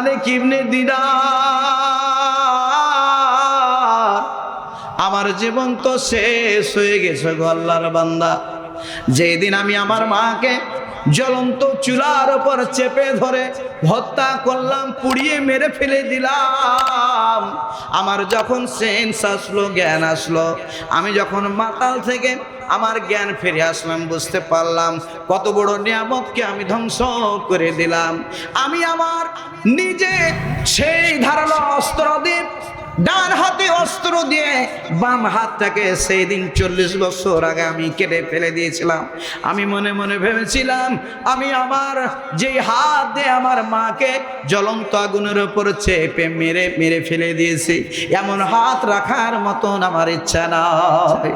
মালিক ইবনে দিনার, আমার জীবন তো শেষ হয়ে গেছে গো আল্লাহর বান্দা। যেদিন আমি আমার মাকে জ্বলন্ত চুলার উপর চেপে ধরে হত্যা করলাম, পুড়িয়ে মেরে ফেলে দিলাম, আমার যখন সেন্স আসলো, জ্ঞান আসলো, আমি যখন মাতাল থেকে আমার জ্ঞান ফিরে আসলাম, বুঝতে পারলাম কত বড় নিয়ামতকে আমি ধ্বংস করে দিলাম। আমি আমার নিজে সেই ধারালো অস্ত্র দিয়ে, ডান হাতে অস্ত্র দিয়ে বাম হাতটাকে সেই দিন 40 বছর আগে আমি কেটে ফেলে দিয়েছিলাম। আমি মনে মনে ভেবেছিলাম আমি আমার যে হাত দিয়ে আমার মাকে জ্বলন্ত আগুনের উপর চেপে মেরে মেরে ফেলে দিয়েছি, এমন হাত রাখার মতন আমার ইচ্ছা নয়।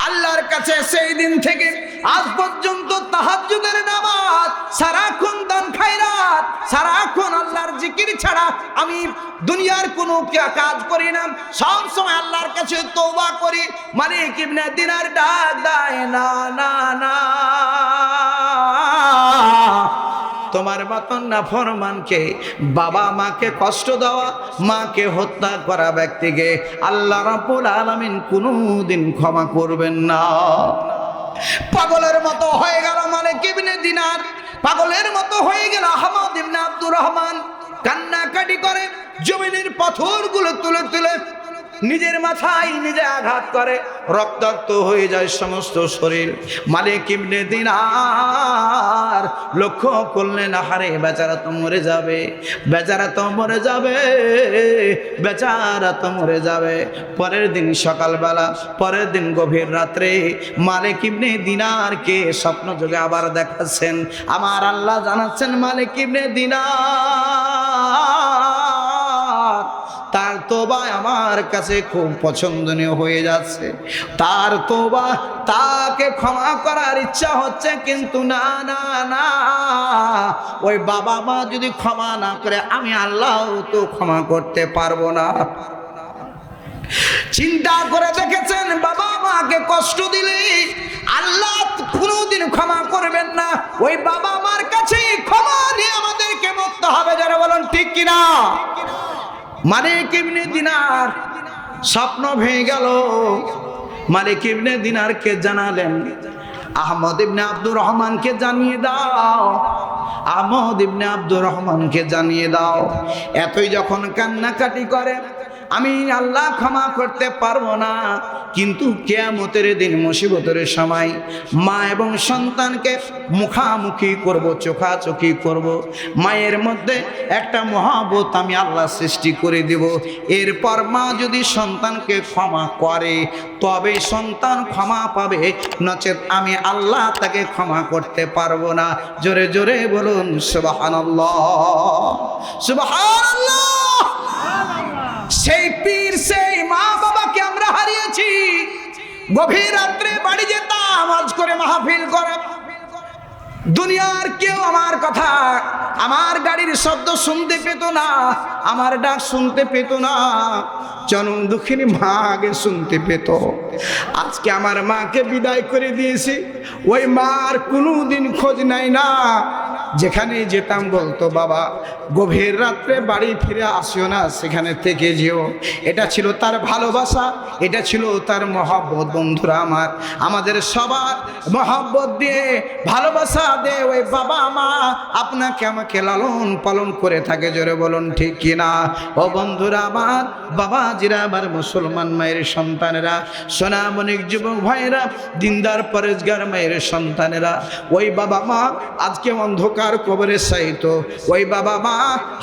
আল্লাহর কাছে সেই দিন থেকে আজ পর্যন্ত তাহাজ্জুদের নামাজ, সারাক্ষণ দান খায়রাত, সারাক্ষণ আল্লাহর জিকির ছাড়া আমি দুনিয়ার কোনো কাজ করি না। সব সময় আল্লাহর কাছে তওবা করি। মালিক ইবনে দিনার ডাক দেয়, না না না, তোমার মতন নাফরমানকে, বাবা মাকে কষ্ট দেওয়া, মাকে হত্যা করা ব্যক্তিকে আল্লাহ রাব্বুল আলামিন কোনোদিন ক্ষমা করবেন না। পাগলের মতো হয়ে গেল মালিক ইবনে দিনার, পাগলের মতো হয়ে গেল আহমদ ইবনে আব্দুর রহমান। কান্নাকাটি করে জমিনের পাথরগুলো তুলে তুলে নিজের মাথায় নিজে আঘাত করে, রক্তাক্ত হয়ে যায় সমস্ত শরীর। মালিক ইবনে দিনার লক্ষ্য করলেন, আহারে বেচারা তো মরে যাবে, বেচারা তো মরে যাবে, বেচারা তো মরে যাবে। পরের দিন সকালবেলা, পরের দিন গভীর রাত্রে মালিক ইবনে দিনারকে স্বপ্ন যোগে আবার দেখাচ্ছেন। আমার আল্লাহ জানাচ্ছেন, মালিক ইবনে দিনার, তার তোবা আমার কাছে খুব পছন্দনীয় হয়ে যাচ্ছে, তার তোবা, তাকে ক্ষমা করার ইচ্ছা হচ্ছে, কিন্তু না না না, ওই বাবা মা যদি ক্ষমা না করে আমি আল্লাহ তো ক্ষমা করতে পারবো না। চিন্তা করে দেখেছেন, বাবা মাকে কষ্ট দিলে আল্লাহ কোনোদিন ক্ষমা করবেন না। ওই বাবা মার কাছে ক্ষমা নিয়ে আমাদেরকে মরতে হবে, যারা বলেন ঠিক কিনা। মালিক ইবনে দিনার স্বপ্ন ভেঙে গেল। মালিক ইবনে দিনারকে জানালেন, আহমদ ইবনে আব্দুর রহমানকে জানিয়ে দাও, আহমদ ইবনে আব্দুর রহমানকে জানিয়ে দাও। এতই যখন কান্নাকাটি করে, আমি আল্লাহ ক্ষমা করতে পারবো না, কিন্তু কিয়ামতের দিন মুসিবতের সময় মা এবং সন্তানকে মুখামুখি করব, চোখাচোখি করব। মায়ের মধ্যে একটা মহব্বত আমি আল্লাহ সৃষ্টি করে দেব। এরপর মা যদি সন্তানকে ক্ষমা করে তবে সন্তান ক্ষমা পাবে, নচেত আমি আল্লাহ তাকে ক্ষমা করতে পারবো না। জোরে জোরে বলুন সুবহানাল্লাহ, সুবহানাল্লাহ। সেই পীর, সেই মা বাবাকে আমরা হারিয়েছি। গভীর রাত্রে বাড়ি যেতাম আজ করে মাহফিল করে, দুনিয়ার কেউ আমার কথা, আমার গাড়ির শব্দ শুনতে পেত না, আমার ডাক শুনতে পেত না, জনম দুঃখিনী মা আগে শুনতে পেত। আজকে আমার মাকে বিদায় করে দিয়েছি, ওই মার কোনোদিন খোঁজ নাই না। যেখানে যেতাম বলতো, বাবা গভীর রাত্রে বাড়ি ফিরে আসিও না, সেখানে থেকে যেও। এটা ছিল তার ভালোবাসা, এটা ছিল তার মহব্বত। বন্ধুরা আমার, আমাদের সবার মহব্বত দিয়ে, ভালোবাসা দিয়ে ওই বাবা মা আপনাকে আমাকে লালন পালন করে থাকে। জোরে বলুন ঠিক কিনা। ও বন্ধুরা আমার, বাবাজিরা, আমার মুসলমান মায়ের সন্তানেরা, সোনামণিক যুবক ভাইরা, দিনদার পরেশগার মায়ের সন্তানেরা, ওই বাবা মা আজকে অন্ধকার কবরে শায়িত। ওই বাবা মা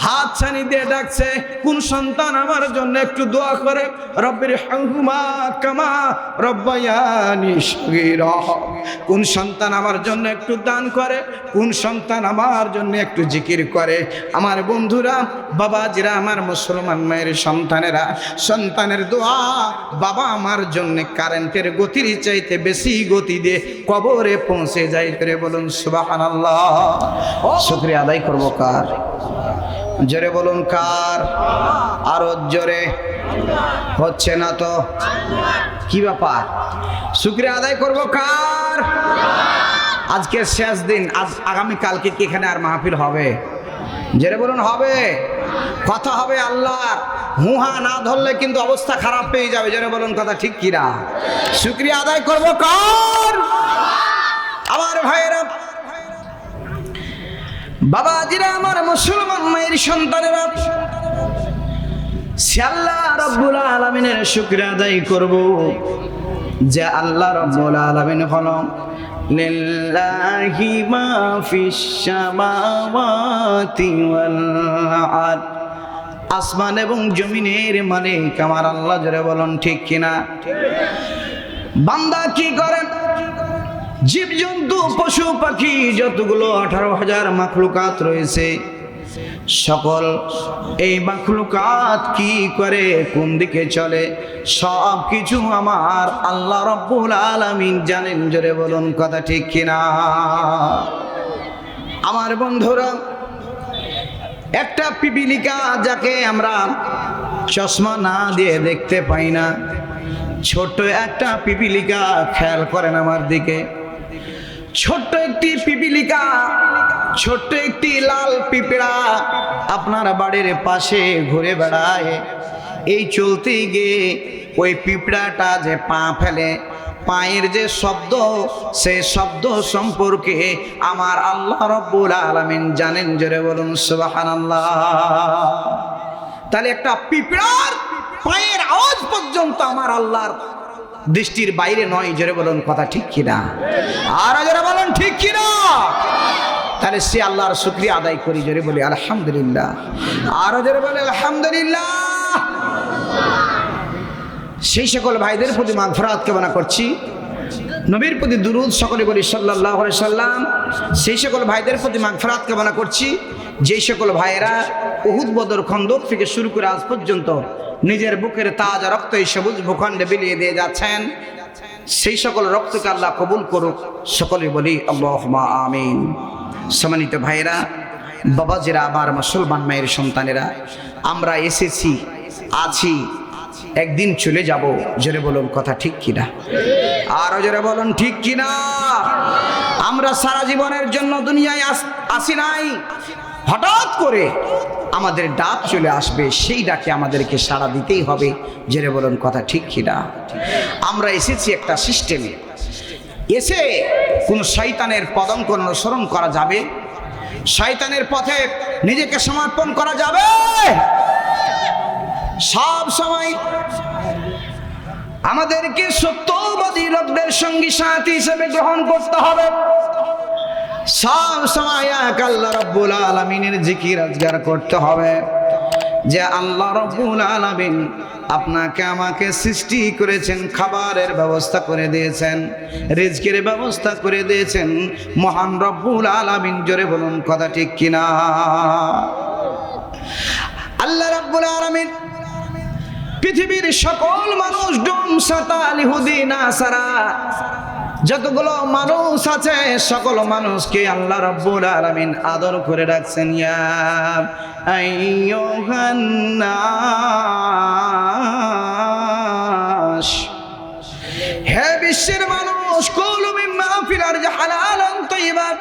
হাত ছানি দিয়ে ডাকছে, কোন সন্তান আমার জন্য একটু দোয়া করে, রব্বির হামহুমা কামা রব্বায়ানি সগীরা। কোন সন্তান আমার জন্য একটু দান করে, কোন সন্তান আমার জন্য একটু জিকির করে। আমার বন্ধুরা, বাবাজিরা, আমার মুসলমান মায়ের সন্তানেরা, সন্তানের দোয়া বাবা আমার জন্য কারেন্টের গতির চাইতে বেশি গতি দিয়ে কবরে পৌঁছে যায়। করে বলুন সুবহানাল্লাহ। শুকরিয়া আদায় করব কার? জোরে বলুন কার? আরো জোরে। হচ্ছে না তো কি ব্যাপার? শুকরিয়া আদায় করব কার? আজকের শেষ দিন, আজ আগামী কালকে কি এখানে আর মাহফিল হবে? জেরে বলুন হবে। কথা হবে আল্লাহর, হুহা না ধরলে কিন্তু অবস্থা খারাপ পেয়ে যাবে। জেরে বলুন কথা ঠিক কিনা? শুকরিয়া আদায় করবো কার? আমার ভাইয়েরা, বাবাজিরা, আমার মুসলমান মায়ের সন্তানেরা, সে আল্লাহ রাব্বুল আলামিনের শুকরিয়া আদায় করব যে আল্লাহ রাব্বুল আলামিন হলো লিল্লাহি মা ফিস সামাওয়াতি ওয়াল আরদ, আসমান এবং জমিনের মালিক আমার আল্লাহ। জোরে বলুন ঠিক কিনা? বান্দা কি করে? জীবজন্তু, পশু পাখি, যতগুলো 18,000 মাখলুকাত রয়েছে, সকল এই মাখলুকাত কি করে, কোন দিকে চলে, সব কিছু আমার আল্লাহ রাব্বুল আলামিন জানেন। জোরে বলুন কথা ঠিক কিনা? আমার বন্ধুরা, একটা পিপিলিকা যাকে আমরা চশমা না দিয়ে দেখতে পাই না, ছোট্ট একটা পিপিলিকা, খেয়াল করেন আমার দিকে, ছোট্ট একটি পিপিলিকা, ছোট্ট একটি লাল পিঁপড়া আপনার বাড়ির পাশে ঘুরে বেড়ায়। এই চলতে গিয়ে ওই পিঁপড়াটা যে পা ফেলে, পায়ের যে শব্দ, সেই শব্দ সম্পর্কে আমার আল্লাহ রাব্বুল আলামিন জানেন। জোরে বলুন সুবহানাল্লাহ। তাহলে একটা পিঁপড়ার পায়ের আওয়াজ পর্যন্ত আমার আল্লাহর দৃষ্টির বাইরে নয়। জোরে বলুন কথা ঠিক কিনা? আর জোরে বলুন ঠিক কিনা? তাহলে সে আল্লাহর শুকরিয়া আদায় করি। জোরে বলি আলহামদুলিল্লাহ। আরো জোরে বলে আলহামদুলিল্লাহ। সেই সকল ভাইদের প্রতি মাগফিরাত কামনা করছি, নবীর প্রতি দুরূদ সকলে বলি সাল্লাল্লাহু আলাইহি সাল্লাম। সেই সকল ভাইদের প্রতি মাগফিরাত কামনা করছি যেই সকল ভাইয়েরা উহুদ, বদর, খন্দক থেকে শুরু করে আজ পর্যন্ত নিজের বুকের তাজা রক্ত এই সবুজ ভূখণ্ডে বিলিয়ে দিয়ে যাচ্ছেন। সেই সকল রক্তকে আল্লাহ কবুল করুক, সকলে বলি আল্লাহুম্মা আমিন। সম্মানিত ভাইয়েরা, বাবাজিরা, আমার মুসলমান মায়ের সন্তানেরা, আমরা এসেছি, আছি, একদিন চলে যাব। জোরে বলুন কথা ঠিক কিনা? আরো জোরে বলুন ঠিক কিনা? আমরা সারা জীবনের জন্য দুনিয়ায় আসি নাই, হঠাৎ করে আমাদের ডাক চলে আসবে, সেই ডাকে আমাদেরকে সাড়া দিতেই হবে। জোরে বলুন কথা ঠিক কিনা? আমরা এসেছি একটা সিস্টেমে, এসে কোন শয়তানের পদাঙ্ক অনুসরণ করা যাবে? শয়তানের পথে নিজেকে সমর্পণ করা যাবে? সব সময় আমাদেরকে সত্যবাদী লোকদের সঙ্গী সাথী হিসেবে গ্রহণ করতে হবে। সব সময় এক আল্লাহ রাব্বুল আলামিনের জিকির আজগার করতে হবে যে আল্লাহ রাব্বুল আলামিন আপনাকে আমাকে সৃষ্টি করেছেন, খাবারের ব্যবস্থা করে দিয়েছেন, রিজকের ব্যবস্থা করে দিয়েছেন মহান রব্বুল আলামিন। জোরে বলুন কথা ঠিক কিনা? আল্লাহ রাব্বুল আলামিন পৃথিবীর সকল মানুষ, ডুম, সাতাল, ইহুদি, নাসারা, যতগুলো মানুষ আছে সকল মানুষকে আল্লাহ রাব্বুল আলামিন আদর করে রাখছেন। ইয়া আইয়ুহান নাস, হে বিশ্বের মানুষ, কুলু মিম্মা ফিল আরদি হালালান তাইয়্যিবান,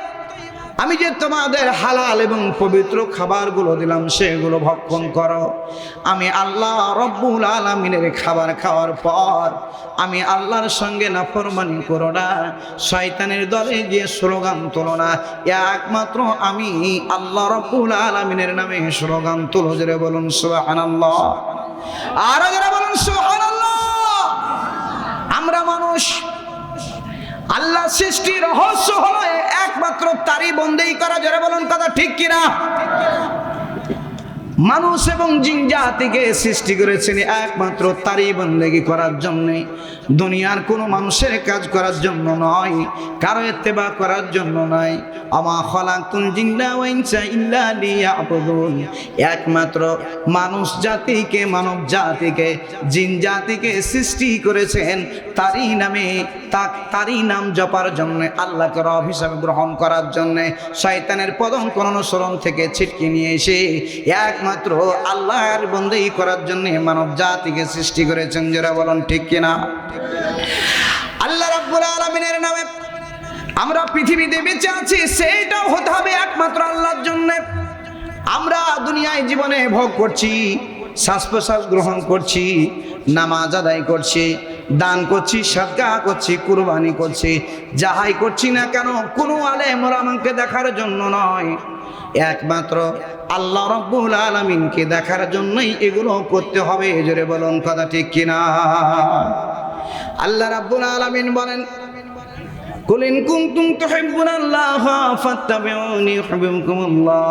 আমি যে তোমাদের হালাল এবং পবিত্র খাবারগুলো দিলাম সেগুলো ভক্ষণ করো। আমি আল্লাহ রব্বুল আলামিনের খাবার খাওয়ার পর আমি আল্লাহর সঙ্গে নাফরমানি করো না, শয়তানের দলে গিয়ে স্লোগান তোলো না, একমাত্র আমি আল্লাহ রব্বুল আলামিনের নামে স্লোগান তোলো। জোরে বলুন সুবহানাল্লাহ। আর জোরে বলুন সুবহানাল্লাহ। আমরা মানুষ, আল্লাহ সৃষ্টির রহস্য হলো একমাত্র তারই বন্দেগী করা। জোরে বলুন কথা ঠিক কিনা? মানুষ এবং জিন জাতিকে সৃষ্টি করেছেন একমাত্র তারই বন্দেগী করার জন্য, দুনিয়ার কোনো মানুষের কাজ করার জন্য নয়, কারো ইত্তেবা করার জন্য নয়। আমা খালাকতুল জিন্না ওয়াল ইনসা ইল্লা লিয়াবুদুন, একমাত্র মানুষ জাতিকে, মানব জাতিকে, জিন জাতিকে সৃষ্টি করেছেন তারই নামে, তারই নাম জপার জন্য, আল্লাহকে রব হিসাবে গ্রহণ করার জন্য, শয়তানের পদঙ্ক অনুসরণ থেকে ছিটকে নিয়ে এসে একমাত্র আল্লাহর বন্দেগী করার জন্য মানব জাতিকে সৃষ্টি করেছেন। যারা বলেন ঠিক কিনা? আল্লাহ রাব্বুল আলামিনের নামে আমরা পৃথিবীতে বেঁচে আছি, সেইটাও হতে হবে একমাত্র আল্লাহর জন্য। আমরা দুনিয়ায় জীবনে ভোগ করছি, শ্বাস প্রশ্বাস গ্রহণ করছি, নামাজ আদায় করছি, দান করছি, সাদকা করছি, কুরবানি করছি, যাহাই করছি না কেন কোনো আলেম ওলামাকে দেখার জন্য নয়, একমাত্র আল্লাহ রাব্বুল আলামিনকে দেখার জন্যই এগুলো করতে হবে। জোরে বলুন কথা ঠিক কিনা? আল্লাহ রাব্বুল আলামিন বলেন, কুল ইন কুনতুম তুহিব্বুনাল্লাহা ফাত্তাবিউনি ইউহিব্বুকুমুল্লাহ।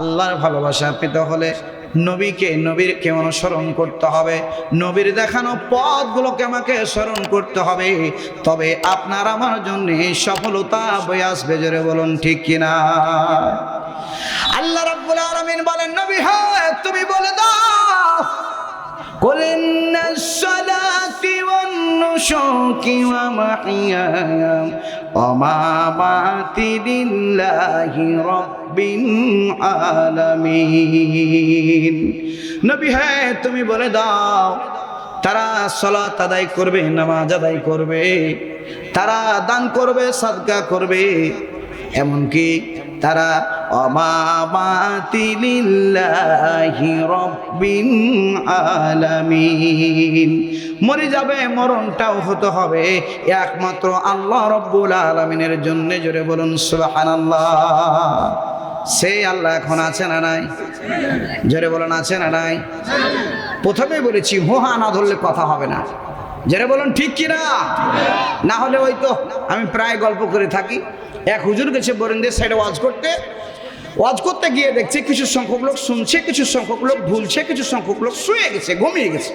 আল্লাহর ভালোবাসা পেতে হলে নবীকে অনুসরণ করতে হবে, নবীর দেখানো পথগুলোকে আমাকে স্মরণ করতে হবে, তবে আপনার আমার জন্য সফলতা বয়ে আসবে। জোরে বলুন ঠিক কিনা? আল্লাহ রাব্বুল আলামিন বলেন, নবী হ্যাঁ তুমি বলে দাও, কুল ইন্নাস সালাতি ওয়ান নুসুকি ওয়া মাহইয়ায়া ওয়া মামাতি লিল্লাহি রাব্বিল আলামিন। নবী হ্যাঁ তুমি বলে দাও, তারা সালাত আদায় করবে, নামাজ আদায় করবে, তারা দান করবে, সাদকা করবে, এমনকি তারা অমামাতি লিল্লাহি রাব্বিল আলামিন, মরে যাবে, মরণটাও হতে হবে একমাত্র আল্লাহ রাব্বুল আলামিনের জন্য। জোরে বলুন সুবহানাল্লাহ। সেই আল্লাহ এখন আছে না নাই? জোরে বলুন আছে না নাই? প্রথমেই বলেছি হোহা না ধরলে কথা হবে না। জোরে বলুন ঠিক কিনা? না হলে ওই তো আমি প্রায় গল্প করে থাকি, এক হুজুর গেছে বরেন্দ্রের সাইডে ওয়াজ করতে গিয়ে দেখছে কিছু সংখ্যক লোক শুনছে, কিছু সংখ্যক লোক ভুলছে, কিছু সংখ্যক লোক শুয়ে গেছে, ঘুমিয়ে গেছে।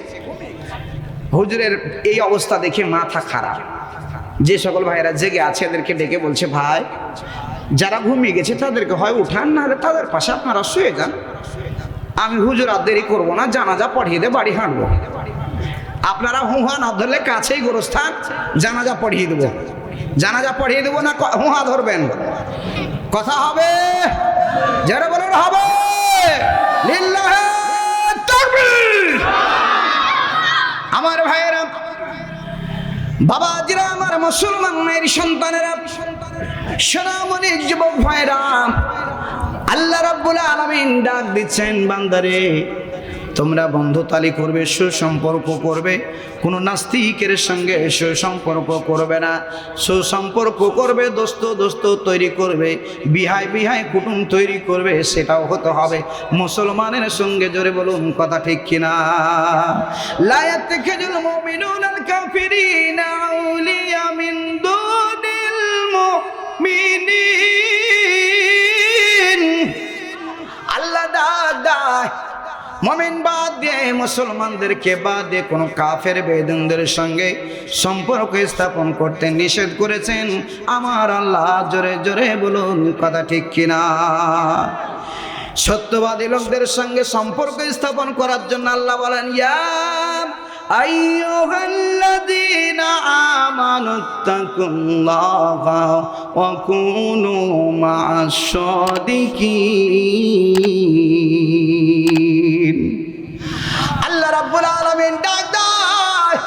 হুজুরের এই অবস্থা দেখে মাথা খারাপ। যে সকল ভাইয়েরা জেগে আছে এদেরকে ডেকে বলছে, ভাই যারা ঘুমিয়ে গেছে তাদেরকে হয় উঠান, না হলে তাদের পাশে আপনারা শুয়ে যান। আমি হুজুর আর দেরি করবো না, জানাজা পড়িয়ে দিয়ে বাড়ি হাঁটবো। আপনারা হুহা না ধরলে কাছেই গোরস্থান, জানাজা পড়িয়ে দেবো। জানাজা পড়িয়ে দেবো না হুহা ধরবেন? কথা হবে? যারা বলেন হবে। লিল্লাহি তাকবীর। আমার ভাইয়েরা, বাবাজিরা, আমার মুসলমান মেয়ের সন্তানেরা, সোনামণি যুবক ভাইরা, আল্লাহ রাব্বুল আলামিন ডাক দিচ্ছেন, বান্দারে তোমরা বন্ধুতালি করবে, সুসম্পর্ক করবে, কোনো নাস্তিকের সঙ্গে সুসম্পর্ক করবে না, সুসম্পর্ক করবে, দোস্ত তৈরি করবে, বিহাই কুটুম তৈরি করবে, সেটাও হতে হবে মুসলমানের সঙ্গে। জোরে বলুন কথা ঠিক কিনা? লা ইয়াত্তাখিযুল মুমিনুনাল কাফিরিনা আউলিয়া মিন দুনিল মুমিনিন। আল্লাহ দায় মুমিন বাদ দিয়ে, মুসলমানদেরকে বাদ দিয়ে কোনো কাফের বেদুনদের সঙ্গে সম্পর্ক স্থাপন করতে নিষেধ করেছেন আমার আল্লাহ। জোরে জোরে বলুন কথা ঠিক কিনা? সত্যবাদী লোকদের সঙ্গে সম্পর্ক স্থাপন করার জন্য আল্লাহ বলেন, ইয়া আইয়ুহাল্লাযীনা আমানুত্তাকুল্লাহা ওয়া কুনু মা'আস সাদিকিন। আল্লাহ রাব্বুল আলামিন ডাক দেয়,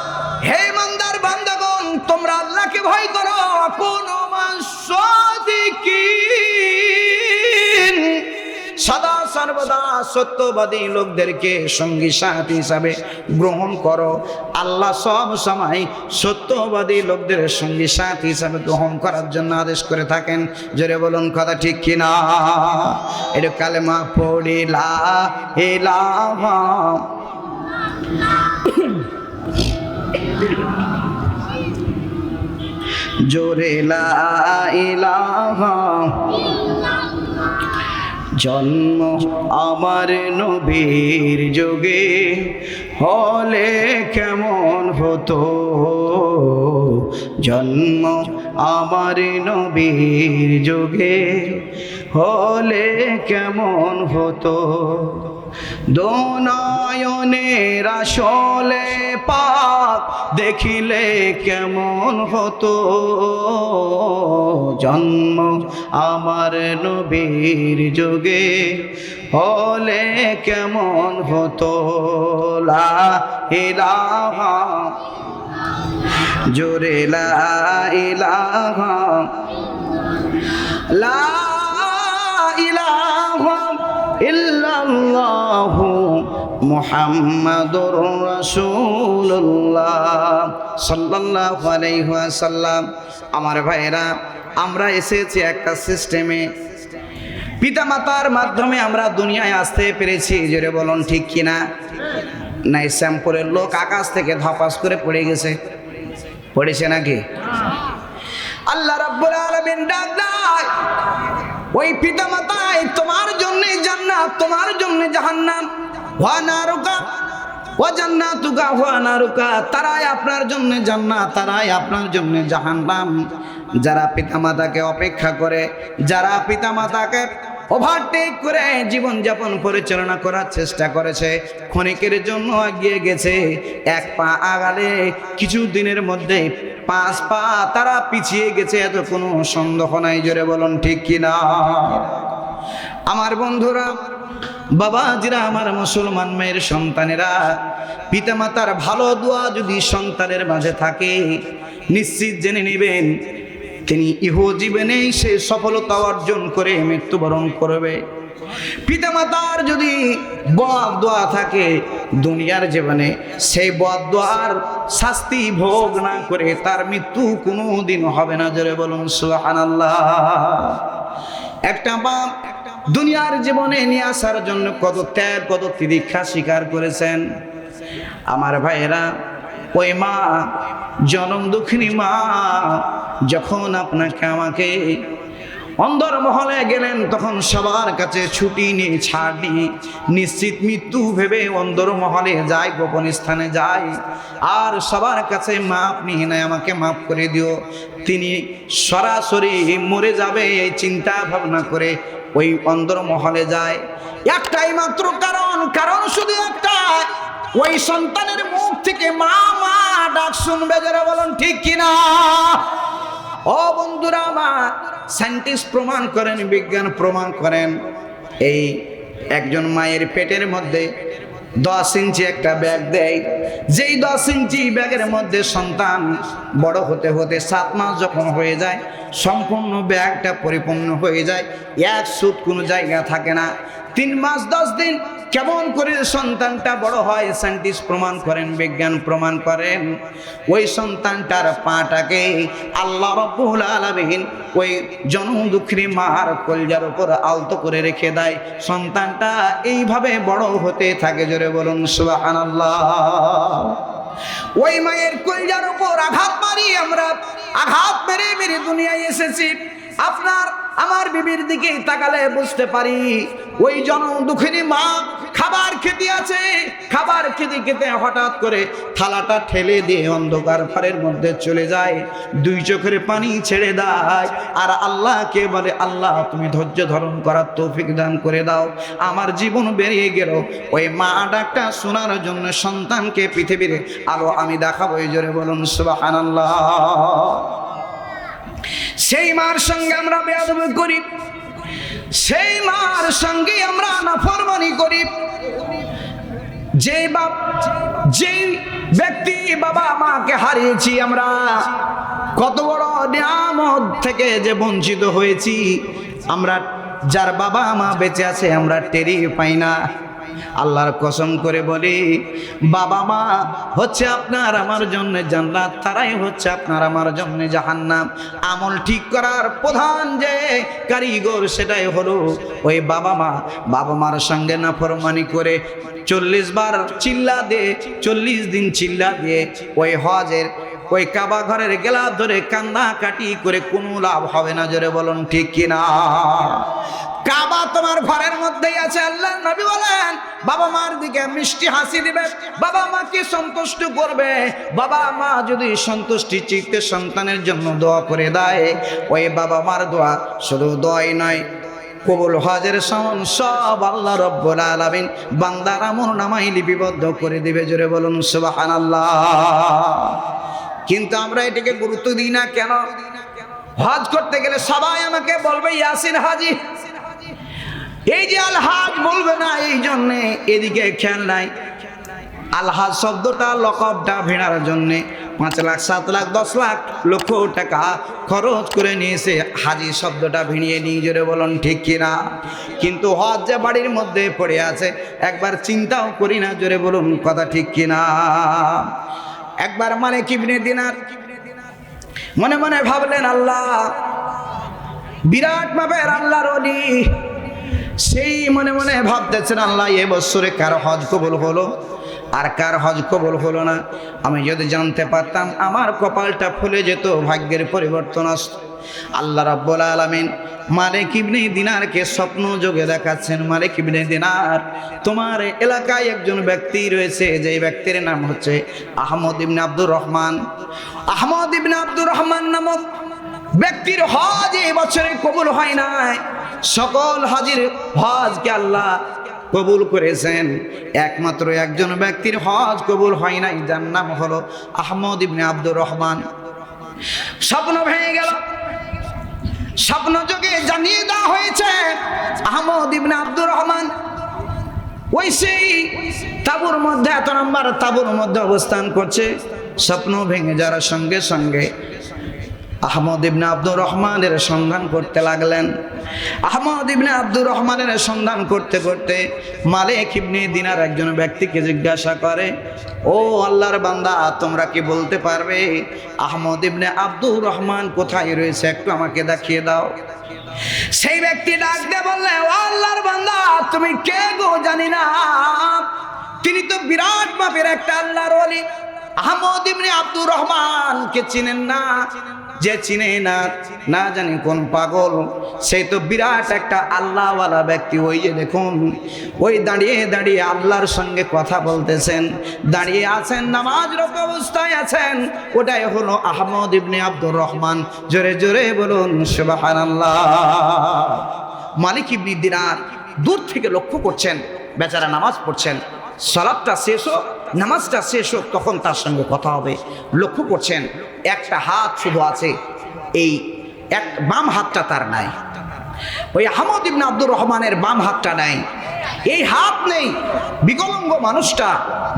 হে ইমানদার বান্দাগণ, তোমরা আল্লাহকে ভয় করো, কুনু মা'আস সাদিকিন। সদা সর্বদা সত্যবাদী লোকদেরকে সঙ্গী সাথী হিসাবে গ্রহণ করো। আল্লাহ সব সময় সত্যবাদী লোকদের সঙ্গী সাথী হিসাবে গ্রহণ করার জন্য আদেশ করে থাকেন। জোরে বলুন কথা ঠিক কিনা? এটা কালেমা পড়ি লা ইলাহা জোরে লা ইলাহা। জন্ম আমার নবীর যুগে হলে কেমন হতো, জন্ম আমার নবীর যুগে হলে কেমন হতো। দোনয়নের আসলে পাক দেখিলে কেমন হতো, জন্ম আমার নবীর যুগে হলে কেমন হতো। লা ইলাহা জোরে লা ইলাহা, লা ইলাহা ইল্লাল্লাহু মুহাম্মাদুর রাসূলুল্লাহ সাল্লাল্লাহু আলাইহি ওয়াসাল্লাম। আমার ভাইরা, আমরা এসেছি একটা সিস্টেমে, পিতামাতার মাধ্যমে আমরা দুনিয়ায় আসতে পেরেছি, জোরে বলুন ঠিক কিনা? নাই শ্যামপুরের লোক আকাশ থেকে ধপাস করে পড়ে গেছে, পড়েছে নাকি? আল্লাহ রাব্বুল আলামিন ডাক দেয়, ওই পিতামাতাই তোমার জন্য জান্নাত, তোমার জন্য জাহান্নাম, ওয়া নারুকা ওয়া জান্নাতুকা ওয়া নারুকা, তারাই আপনার জন্য জান্নাত, তারাই আপনার জন্য জাহান্নাম। যারা পিতামাতাকে অপেক্ষা করে, যারা পিতামাতাকে ওভারটেক করে জীবনযাপন পরিচালনা করার চেষ্টা করেছে, ক্ষণিকের জন্য এগিয়ে গেছে, এক পা আগালে কিছু দিনের মধ্যে 5 পা তারা পিছিয়ে গেছে, এত কোনো সন্দেহ নাই, জোরে বলুন ঠিক কিনা? আমার বন্ধুরা, বাবাজিরা, আমার মুসলমান মেয়ের সন্তানেরা, পিতামাতার ভালো দোয়া যদি সন্তানের মাঝে থাকে, নিশ্চিত জেনে নেবেন তিনি ইহজীবনেই সে সফলতা অর্জন করে মৃত্যুবরণ করবে। পিতামাতার যদি বদ দোয়া থাকে, দুনিয়ার জীবনে সেই বদ দোয়ার শাস্তি ভোগ না করে তার মৃত্যু কোনোদিন হবে না, জোরে বলুন সুবহানাল্লাহ। একটা বাপ দুনিয়ার জীবনে নিয়ে আসার জন্য কত ত্যাগ, কত তিতিক্ষা স্বীকার করেছেন। আমার ভাইয়েরা, ওই মা, জনম দুঃখিনী মা, যখন আপনাকে আমাকে অন্দরমহলে গেলেন, তখন সবার কাছে ছুটি নিয়ে, ছাড় নিয়ে, নিশ্চিত মৃত্যু ভেবে অন্দরমহলে যায়, গোপন স্থানে যায়, আর সবার কাছে মাপ নিয়ে নেয়, আমাকে মাফ করে দিও। তিনি সরাসরি মরে যাবে এই চিন্তা ভাবনা করে ওই অন্দরমহলে যায়। একটাই মাত্র কারণ শুধু একটা, ওই সন্তানের মুখ থেকে মা মা ডাক শুনবে, যারা বলুন ঠিক কিনা? ও বন্ধুরা আমার, সায়েন্টিস্ট প্রমাণ করেন, বিজ্ঞান প্রমাণ করেন, এই একজন মায়ের পেটের মধ্যে 10 ইঞ্চি একটা ব্যাগ দেয়, যেই 10 ইঞ্চি ব্যাগের মধ্যে সন্তান বড় হতে হতে 7 মাস যখন হয়ে যায়, সম্পূর্ণ ব্যাগটা পরিপূর্ণ হয়ে যায়, এক সুত কোনো জায়গা থাকে না। 3 মাস 10 দিন কেমন করে সন্তানটা বড় হয়, সায়েন্টিস্ট প্রমাণ করেন, বিজ্ঞান প্রমাণ করেন। ওই সন্তানটার পাটাকে আল্লাহ রাব্বুল আলামিন ওই জনম দুঃখিনী মার কলজার উপর আলতো করে রেখে দেয়, সন্তানটা এইভাবে বড় হতে থাকে, জোরে বলুন সুবহানাল্লাহ। ওই মায়ের কলজার উপর আঘাত মারি আমরা, আঘাত মেরে মেরে দুনিয়ায় এসেছি। আপনার আমার বিবির দিকে তাকালে বুঝতে পারি, ওই জনম দুঃখিনী মা খাবার খেতে আছে, খাবার খেতে খেতে হঠাৎ করে থালাটা ঠেলে দিয়ে অন্ধকার ঘরের মধ্যে চলে যায়, 2 চোখের পানি ছেড়ে দেয়, আর আল্লাহকে বলে, আল্লাহ তুমি ধৈর্য ধারণ করার তৌফিক দান করে দাও, আমার জীবন বেরিয়ে গেল। ওই মা ডাকটা শোনার জন্য সন্তানকে পৃথিবীর আলো আমি দেখাবো, জোরে বলুন সুবহানাল্লাহ। সেই মার সঙ্গে আমরা বেয়াদবি করি, সেই মার সঙ্গে আমরা নাফরমানি করি। যেই ব্যক্তি বাবা মাকে হারিয়েছি আমরা, কত বড় নিয়ামত থেকে যে বঞ্চিত হয়েছি আমরা, যার বাবা মা বেঁচে আছে আমরা টেরি পাই না। আল্লাহর কসম করে বলি, বাবা মা হচ্ছে আপনার আমার জন্য জান্নাত, তারাই হচ্ছে আপনার আমার জন্য জাহান্নাম। আমল ঠিক করার প্রধান যে কারিগর সেটাই হলো ওই বাবা মা। বাবা মার সঙ্গে নাফরমানি করে 40 বার চিল্লা দিয়ে, 40 দিন চিল্লা দিয়ে ওই হজের ওই কাবা ঘরের গেলা ধরে কান্না কাটি করে কোনো লাভ হবে না, জোরে বলুন ঠিক কিনা? কাবা তোমার ঘরের মধ্যেই আছে। আল্লাহ নবী বলেন, বাবা মার দিকে মিষ্টি হাসি দিবে, বাবা মাকে সন্তুষ্ট করবে। বাবা মা যদি সন্তুষ্টি চিত্তে সন্তানের জন্য দোয়া করে দেয়, ওই বাবা মার দোয়া শুধু দোয়াই নয়, কবুল হজের সমান সব আল্লাহ রাব্বুল আলামিন বান্দার আমল নামায় লিপিবদ্ধ করে দিবে, জোরে বলুন সুবহানাল্লাহ। কিন্তু আমরা এটাকে গুরুত্ব দিই না কেন? হজ করতে গেলে সবাই আমাকে বলবে ইয়াসিন হাজি, এই যে আলহাজ বলবে না, এই জন্যে এদিকে খেয়াল নাই। আলহাজ শব্দটা লকবটা ভেড়ার জন্যে, 5 লাখ 7 লাখ 10 লাখ লক্ষ টাকা খরচ করে নিয়েছে হাজি শব্দটা ভিড়িয়ে নিয়ে জোরে বলুন ঠিক কিনা। কিন্তু হজ যে বাড়ির মধ্যে পড়ে আছে একবার চিন্তাও করি না, জোরে বলুন কথা ঠিক কিনা। একবার মালিক ইবনে দিনার মনে মনে ভাবলেন, আল্লাহ বিরাট মাপের আল্লাহর ওলি, সেই মনে মনে ভাবতেছেন আল্লাহ এ বছরে কার হজ কবুল হলো আর কার হজ কবুল হলো না। আমি যদি জানতে পারতাম আমার কপালটা ফুলে যেত, ভাগ্যের পরিবর্তন আসতো। আল্লাহ রাব্বুল আলামিন মালিক ইবনে দিনারকে স্বপ্ন যোগে দেখাচ্ছেন, মালিক ইবনে দিনার তোমার এলাকায় একজন ব্যক্তি রয়েছে, যে ব্যক্তির নাম হচ্ছে আহমদ ইবনে আব্দুর রহমান। আহমদ ইবনে আব্দুর রহমান নামক ব্যক্তির হজ এই বছরে কবুল হয় নাই। সকল হাজির হজকে আল্লাহ কবুল করেছেন, একমাত্র একজন ব্যক্তির হজ কবুল হয় নাই, যার নাম হলো আহমদ ইবনে আব্দুর রহমান। স্বপ্ন ভেঙে গেল, স্বপ্ন যোগে জানিয়ে দেওয়া হয়েছে আহমদ ইবনে আব্দুর রহমান ওই সেই তাঁবুর মধ্যে, এত নম্বর তাঁবুর মধ্যে অবস্থান করছে। স্বপ্ন ভেঙে যাওয়ার সঙ্গে সঙ্গে আহমদ ইবনে আব্দুর রহমানের সন্ধান করতে লাগলেন। আহমদ ইবনে আব্দুর রহমানের সন্ধান করতে করতে মালিক ইবনে দিনার একজন ব্যক্তিকে জিজ্ঞাসা করে, ও আল্লাহর বান্দা, তোমরা কি বলতে পারবে আহমদ ইবনে আব্দুর রহমান কোথায় রয়েছে, একটু আমাকে দেখিয়ে দাও। সেই ব্যক্তি ডাক দিয়ে বললে, ও আল্লাহর বান্দা, তুমি কে গো? জানি না। তিনি তো বিরাট মাপের একটা আল্লাহর ওলি। আহমদ ইবনে আব্দুর রহমানকে চিনেন না? যে চিনে না, না জানি কোন পাগল, সেই তো বিরাট একটা আল্লাহওয়ালা ব্যক্তি। ওই যে দেখুন, ওই দাঁড়িয়ে দাঁড়িয়ে আল্লাহর সঙ্গে কথা বলতেছেন, দাঁড়িয়ে আছেন, নামাজরত অবস্থায় আছেন, ওটাই হলো আহমদ ইবনে আব্দুর রহমান। জোরে জোরে বলুন সুবহানাল্লাহ। মালিক ইবনে দিনার দূর থেকে লক্ষ্য করছেন, বেচারা নামাজ পড়ছেন, সালাতটা শেষ হোক, নামাজটা শেষ হোক, তখন তার সঙ্গে কথা হবে। লক্ষ্য করছেন একটা হাত শুধু আছে, এই এক বাম হাতটা তার নাই। ওই আহমদ ইবনে আব্দুর রহমানের বাম হাতটা নাই, এই হাত নেই, বিকলাঙ্গ মানুষটা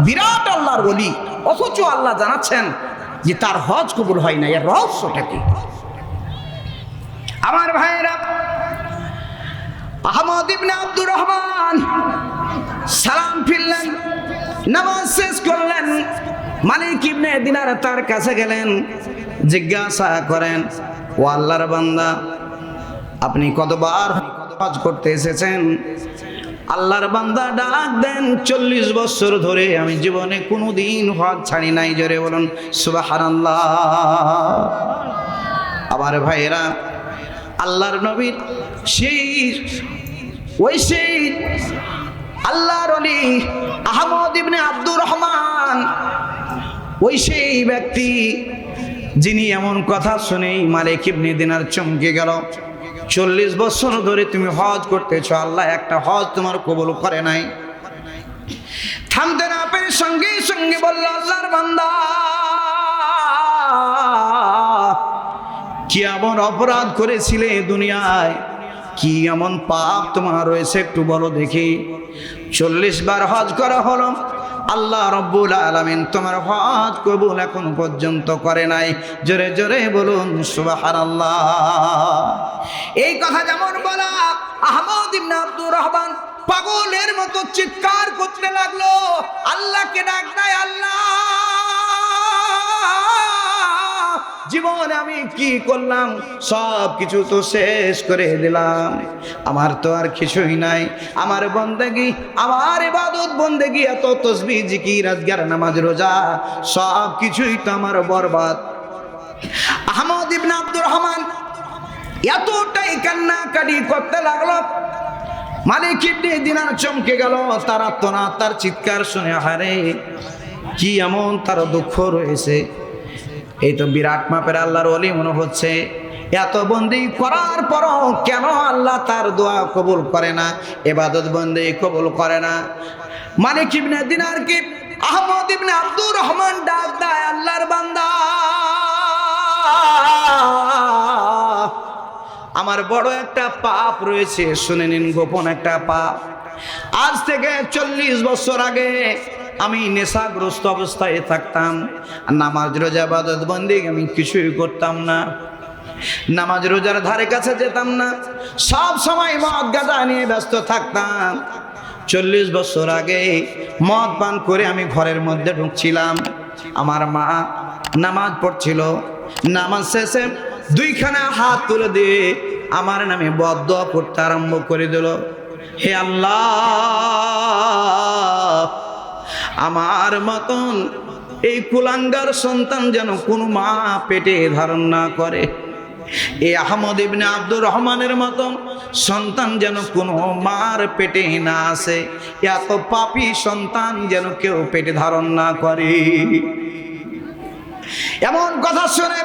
বিরাট আল্লাহর ওলি, অথচ আল্লাহ জানাচ্ছেন যে তার হজ কবুল হয় না। এর রহস্যটা কি? আমার ভাইয়েরা, আহমদ ইবনে আব্দুর রহমান সালাম ফিরলেন, নামাজ শেষ করলেন। মালিক ইবনে দিনার তার কাছে গেলেন, জিজ্ঞাসা করেন, ও আল্লাহর বান্দা, আপনি কতবার হজ করতে এসেছেন? আল্লাহর বান্দা ডাক দেন, 40 বছর ধরে আমি জীবনে কোনোদিন হজ ছাড়ি নাই। জোরে বলুন সুবহানাল্লাহ। আমার ভাইয়েরা, আল্লাহর নবীর সেই আল্লাহর ওলি আহমদ ইবনে আব্দুর রহমান, ওই সেই ব্যক্তি যিনি এমন কথা শুনেই মালিক ইবনে দিনার চমকে গেল। 40 বছর ধরে তুমি হজ করতেছ, আল্লাহ একটা হজ তোমার কবুল করে নাই। থামতে না পেরে সঙ্গে সঙ্গে বলল, আল্লাহর বান্দা, কি এমন অপরাধ করেছিলে দুনিয়ায়, কি এমন পাপ তোমার রয়েছে, একটু বলো দেখি। 40 বার হজ করা হলো, আল্লাহ রব্বুল আলামিন তোমার হজ কবুল এখন পর্যন্ত করে নাই। জোরে জোরে বলুন সুবহানাল্লাহ। এই কথা যেমন বলা, আহমদ ইবনে আব্দুর রহমান পাগলের মতো চিৎকার করতে লাগলো, আল্লাহকে ডাক দেয়, আল্লাহ, জীবনে আমি কি করলাম, সব কিছু তো শেষ করে দিলাম, আমার তো আর কিছুই নাই। আমার বন্দেগী, আমার ইবাদত বন্দেগী, এত তাসবিহ জিকির আজকার নামাজ রোজা, সব কিছুই তো আমার বরবাদ। আহমদ ইবনে আব্দুর রহমান এতটাই কান্নাকাটি করতে লাগলো, মালিক ইবনে দিনার চমকে গেল। তার আর্তনাদ, তার চিৎকার শুনে, হারে কি এমন তার দুঃখ রয়েছে। এই তো বিরাট মাপের আল্লাহর ওলি মনে হচ্ছে, এত বন্দি করার পরও কেন আল্লাহ তার দোয়া কবুল করে না, ইবাদত বন্দি কবুল করে না। মালিক ইবনে দিনার কি আহমদ ইবনে আব্দুর রহমান ডাক দেয়, আল্লাহর বান্দা, আমার বড় একটা পাপ রয়েছে, শুনে নিন, গোপন একটা পাপ। আজ থেকে 40 বছর আগে আমি নেশাগ্রস্ত অবস্থায় থাকতাম। নামাজ রোজা ইবাদত বন্দেগী আমি কিছুই করতাম না, নামাজ রোজার ধারে কাছে যেতাম না, সব সময় মদ গাঁজা নিয়ে ব্যস্ত থাকতাম। 40 বছর আগে মদ পান করে আমি ঘরের মধ্যে ঢুকছিলাম, আমার মা নামাজ পড়ছিল, নামাজ শেষে দুইখানা হাত তুলে দিয়ে আমার নামে বদদোয়া করতে আরম্ভ করে দিল। হে আল্লাহ, আমার মতন এই কুলাঙ্গার সন্তান যেন কোনো মা পেটে ধারণ না করে, এই আহমদ ইবনে আব্দুর রহমানের মতন সন্তান যেন কোনো মার পেটে না আসে, এত পাপী সন্তান যেন কেউ পেটে ধারণ না করে। এমন কথা শুনে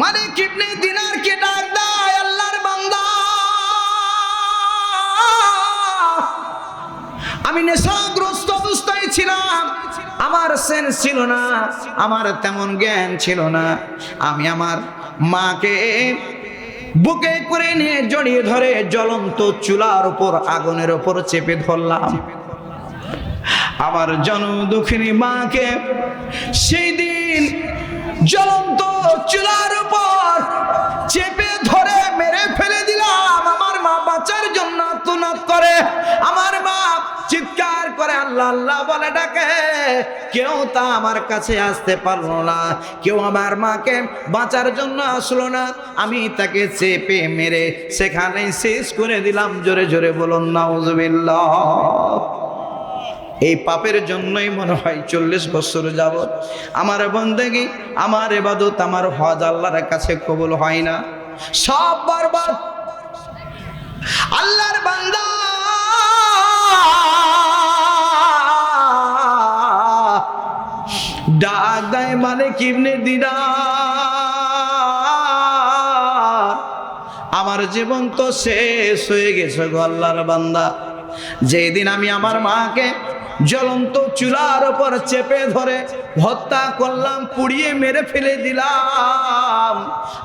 মালিক ইবনে দিনারকে ডাক দেয়, আল্লাহর বান্দা, আমি নেশাগ্রস্ত অবস্থায় ছিলাম, আমার সেন্স ছিল না, আমার তেমন জ্ঞান ছিল না। আমি আমার মাকে বুকে করে নিয়ে জড়িয়ে ধরে জ্বলন্ত চুলার উপর, আগুনের উপর চেপে ধরলাম। আমার জনদুঃখিনী মাকে সেই দিন জ্বলন্ত চুলার উপর চেপে ধরে মেরে ফেলে দিলাম। আমার মা বাঁচার জন্য আর্তনাদ করে, আমার মা চিৎকার করে আল্লাহ আল্লাহ বলে ডাকে, কেউ তা আমার কাছে আসতে পারলো না, কেউ আমার মাকে বাঁচার জন্য আসলো না। আমি তাকে চেপে মেরে সেখানেই শেষ করে দিলাম। জোরে জোরে বলুন নাউজুবিল্লাহ। এই পাপের জন্যই মনে হয় 40 বছর যাবত আমার বন্দেগী, আমার ইবাদত, আমার হজ আল্লাহর কাছে কবুল হয় না, সব বরবাদ। আল্লাহর বান্দা ডাক দেয় মালিক ইবনে দিনার, আমার জীবন তো শেষ হয়ে গেছে গো আল্লাহর বান্দা। যেদিন আমি আমার মাকে জ্বলন্ত চুলার উপর চেপে ধরে হত্যা করলাম, পুড়িয়ে মেরে ফেলে দিলাম,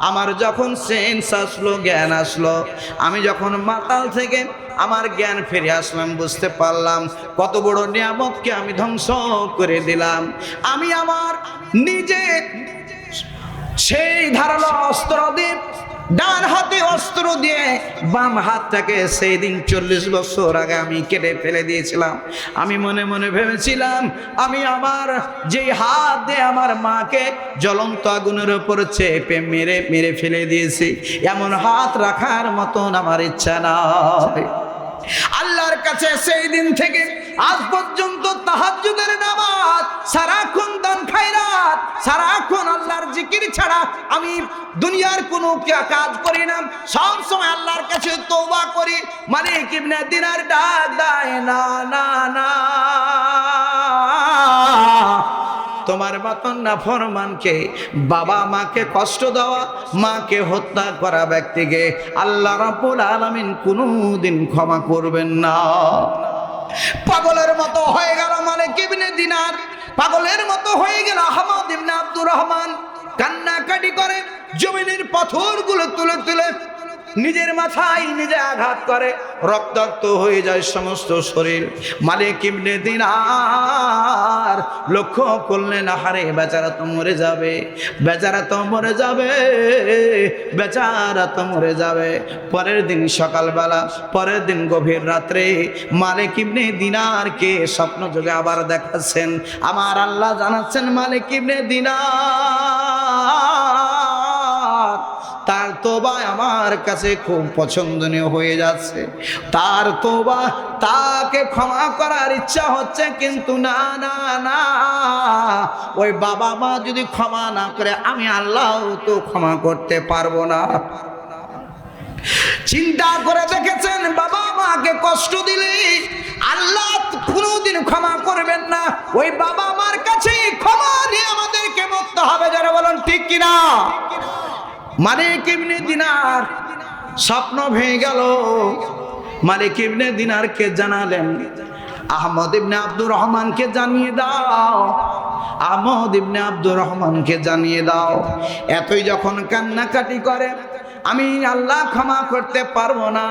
আমার যখন সেন্স আসলো, জ্ঞান আসলো, আমি যখন মাতাল থেকে আমার জ্ঞান ফিরে আসলাম, বুঝতে পারলাম কত বড় নিয়ামতকে আমি ধ্বংস করে দিলাম। আমি আমার নিজে সেই ধারালো অস্ত্র দিয়ে, ডান হাতে অস্ত্র দিয়ে বাম হাতটাকে সেই দিন 40 বছর আগে আমি কেটে ফেলে দিয়েছিলাম। আমি মনে মনে ভেবেছিলাম আমি আমার যে হাত দিয়ে আমার মাকে জ্বলন্ত আগুনের উপর চেপে মেরে মেরে ফেলে দিয়েছি, এমন হাত রাখার মতন আমার ইচ্ছা নাই। আল্লাহর কাছে সেই দিন থেকে আজ পর্যন্ত তাহাজ্জুদের নামাজ, সারাক্ষণ দান খায়রাত, সারাক্ষণ আল্লাহর জিকির ছাড়া আমি দুনিয়ার কোনো কাজ করি না। সব সময় আল্লাহর কাছে তওবা করি। মালিক ইবনে দিনার ডাক দেয়, না না না, তোমার মতন নাফরমানকে, বাবা মাকে কষ্ট দেওয়া, মাকে হত্যা করা ব্যক্তিকে আল্লাহ রাব্বুল আলামিন কোনোদিন ক্ষমা করবেন না। পাগলের মতো হয়ে গেল মালিক ইবনে দিনার, পাগলের মতো হয়ে গেল আহমদ ইবনে আব্দুর রহমান। কান্নাকাটি করে জমিনের পাথরগুলো তুলে তুলে নিজের মাথায় নিজে আঘাত করে, রক্তাক্ত হয়ে যায় সমস্ত শরীর। মালিক ইবনে দিনার লক্ষ্য করলেন, আহারে বেচারা তো মরে যাবে, বেচারা তো মরে যাবে, বেচারা তো মরে যাবে। পরের দিন সকালবেলা, পরের দিন গভীর রাত্রে মালিক ইবনে দিনারকে স্বপ্ন যোগে আবার দেখাচ্ছেন। আমার আল্লাহ জানাচ্ছেন, মালিক ইবনে দিনার, তার তোবা আমার কাছে খুব পছন্দনীয় হয়ে যাচ্ছে, তার তোবা, তাকে ক্ষমা করার ইচ্ছা হচ্ছে, কিন্তু না না না, ওই বাবা মা যদি ক্ষমা না করে আমি আল্লাহ তো ক্ষমা করতে পারবো না। চিন্তা করে দেখেছেন, বাবা মাকে কষ্ট দিলে আল্লাহ কোনোদিন ক্ষমা করবেন না, ওই বাবা মার কাছে ক্ষমা নিয়ে আমাদেরকে মরতে হবে। যারা বলেন ঠিক কিনা? মালিক ইবনে দিনার স্বপ্ন ভেঙে গেল। মালিক ইবনে দিনারকে জানালেন, আহমদ ইবনে আব্দুর রহমানকে জানিয়ে দাও, আহমদ ইবনে আব্দুর রহমানকে জানিয়ে দাও। এতই যখন কান্নাকাটি করে আমি আল্লাহ ক্ষমা করতে পারবো না।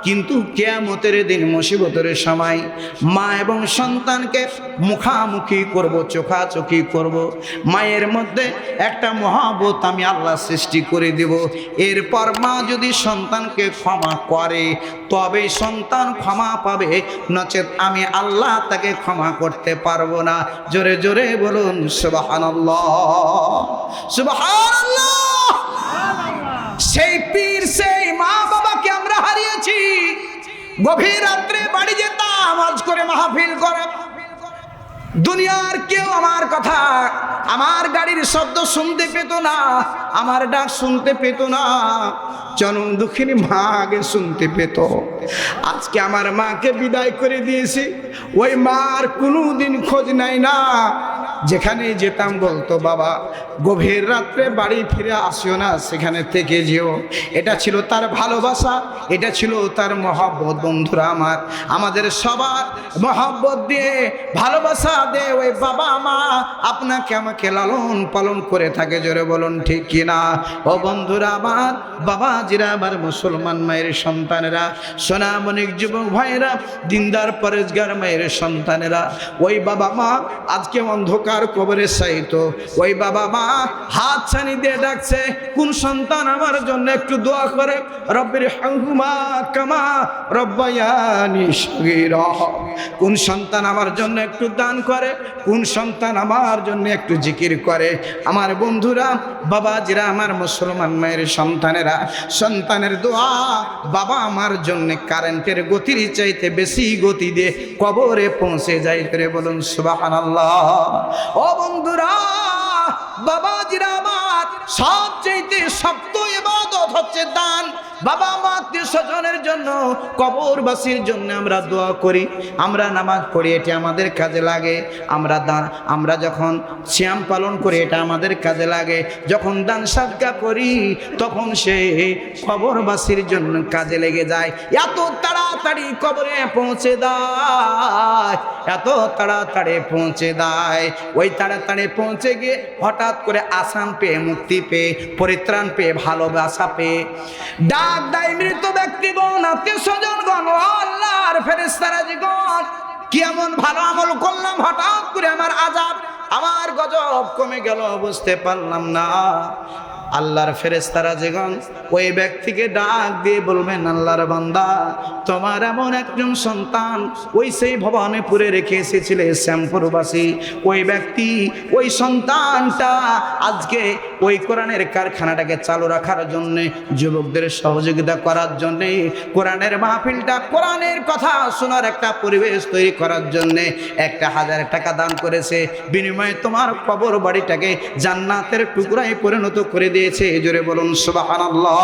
কিন্তু কিয়ামতের দিন মুসিবতের সময় মা এবং সন্তানকে মুখামুখি করব, চোখাচোখি করব। মায়ের মধ্যে একটা মহব্বত আমি আল্লাহ সৃষ্টি করে দেব। এরপর মা যদি সন্তানকে ক্ষমা করে তবে সন্তান ক্ষমা পাবে, নচেত আমি আল্লাহ তাকে ক্ষমা করতে পারবো না। জোরে জোরে বলুন সুবহানাল্লাহ, সুবহানাল্লাহ। সেই পীর, সেই মা বাবাকে আমরা হারিয়েছি। গভীর রাত্রে বাড়ি যেতাম আজ করে মাহফিল করে। দুনিয়ার কেউ আমার কথা, আমার গাড়ির শব্দ শুনতে পেত না, আমার ডাক শুনতে পেত না। জনম দুঃখিনী মা আগে শুনতে পেত। আজকে আমার মাকে বিদায় করে দিয়েছি, ওই মার কোনোদিন খোঁজ নাই না। যেখানে যেতাম বলতো, বাবা গভীর রাত্রে বাড়ি ফিরে আসিও না, সেখানে থেকে যেও। এটা ছিল তার ভালোবাসা, এটা ছিল তার মহব্বত। বন্ধুরা আমার, আমাদের সবার মহব্বত দিয়ে, ভালোবাসা দিয়ে ওই বাবা মা আপনাকে আমাকে লালন পালন করে থাকে। জোরে বলুন ঠিক কিনা? ও বন্ধুরা আমার, বাবাজিরা, আমার মুসলমান মায়ের সন্তানেরা, সোনামণিক যুবক ভাইরা, দিনদার পরেশগার মায়ের সন্তানেরা, ওই বাবা মা আজকে অন্ধকার কবরে সাইত। ওই বাবা মা হাত ছানি দিয়ে ডাকছে, কোন সন্তান আমার জন্য একটু দোয়া করে? রব্বির হামহুমা কামা রব্বায়ানি সগীরা। কোন সন্তান আমার জন্য একটু দান করে? কোন সন্তান আমার জন্য একটু জিকির করে? আমার বন্ধুরা, বাবাজিরা, আমার মুসলমান মায়ের সন্তানেরা, সন্তানের দোয়া বাবা আমার জন্য কারেন্টের গতির চাইতে বেশি গতি দিয়ে কবরে পৌঁছে যায়। করে বলুন সুবহানাল্লাহ। ও বন্ধুরা, বাবাজিরা আমার, সবচেয়ে শক্ত ইবাদত হচ্ছে দান। বাবা মা আত্মীয় স্বজনের জন্য, কবরবাসীর জন্য আমরা দোয়া করি, আমরা নামাজ পড়ি, এটা আমাদের কাজে লাগে। আমরা যখন সিয়াম পালন করি, এটা আমাদের কাজে লাগে। যখন দান সাদকা করি, তখন সে কবরবাসীর জন্য কাজে লেগে যায়। এত তাড়াতাড়ি কবরে পৌঁছে দেয়, এত তাড়াতাড়ি পৌঁছে দেয়। ওই তাড়াতাড়ি পৌঁছে গিয়ে হঠাৎ করে আসান পেয়ে, মুক্তি পেয়ে, পরিত্রাণ পেয়ে, ভালোবাসা পেয়ে ডাক দেয় মৃত ব্যক্তিগণ, আত্মীয় স্বজনগণ, আল্লাহর ফেরেশতাগণ, কি এমন ভালো আমল করলাম হঠাৎ করে আমার আযাব, আমার গজব কমে গেল, বুঝতে পারলাম না। আল্লাহর ফেরেশতারা যেগণ ওই ব্যক্তিকে ডাক দিয়ে বলবেন, আল্লাহর বান্দা, তোমার এমন একজন সন্তান ওই সেই ভবানীপুরে রেখে এসেছিলে, শ্যামপুরবাসী। ওই ব্যক্তি, ওই সন্তানটা আজকে ওই কোরআনের কারখানাটাকে চালু রাখার জন্যে, যুবকদের সহযোগিতা করার জন্যে, কোরআনের মাহফিলটা, কোরআনের কথা শোনার একটা পরিবেশ তৈরি করার জন্যে 1000 টাকা দান করেছে। বিনিময়ে তোমার কবর বাড়িটাকে জান্নাতের টুকরায় পরিণত করে দিয়েছে। জোরে বলুন সুবহানাল্লাহ।